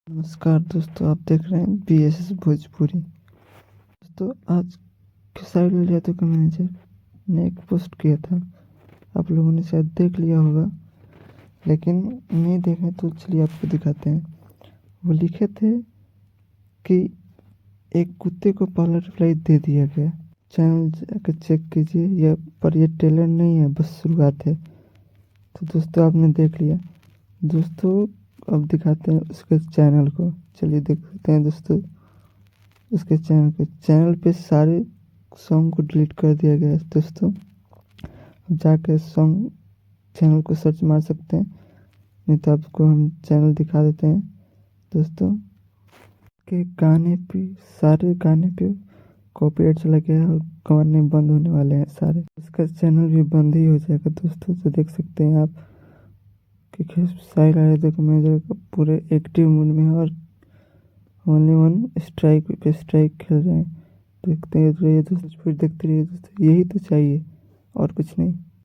नमस्कार दोस्तों, आप देख रहे हैं BSS भोजपुरी। दोस्तों, आज के साइड लिया का मैनेजर ने एक पोस्ट किया था, आप लोगों ने शायद देख लिया होगा, लेकिन नहीं देखे तो चलिए आपको दिखाते हैं। वो लिखे थे कि एक कुत्ते को पहला रिप्लाई दे दिया गया। चैनल जाकर चेक कीजिए, यह पर यह ट्रेलर नहीं है, बस शुरुआत है। तो दोस्तों, आपने देख लिया। दोस्तों, अब दिखाते हैं उसके चैनल को। चलिए देखते हैं दोस्तों उसके चैनल पे सारे सॉन्ग को डिलीट कर दिया गया है। दोस्तों, अब जाके सॉन्ग चैनल को सर्च मार सकते हैं, नहीं तो आपको हम चैनल दिखा देते हैं। दोस्तों के गाने पे, सारे गाने पे कॉपीराइट चला गया है और गाने बंद होने वाले हैं सारे। इसका चैनल भी बंद ही हो जाएगा दोस्तों। तो देख सकते हैं आप कि साहिल आर्या को मेजर पूरे एक्टिव मूड में है और ओनली वन स्ट्राइक पे स्ट्राइक खेल रहे हैं। देखते रहिए दोस्तों, फिर देखते रहिए दोस्तों, यही तो चाहिए और कुछ नहीं।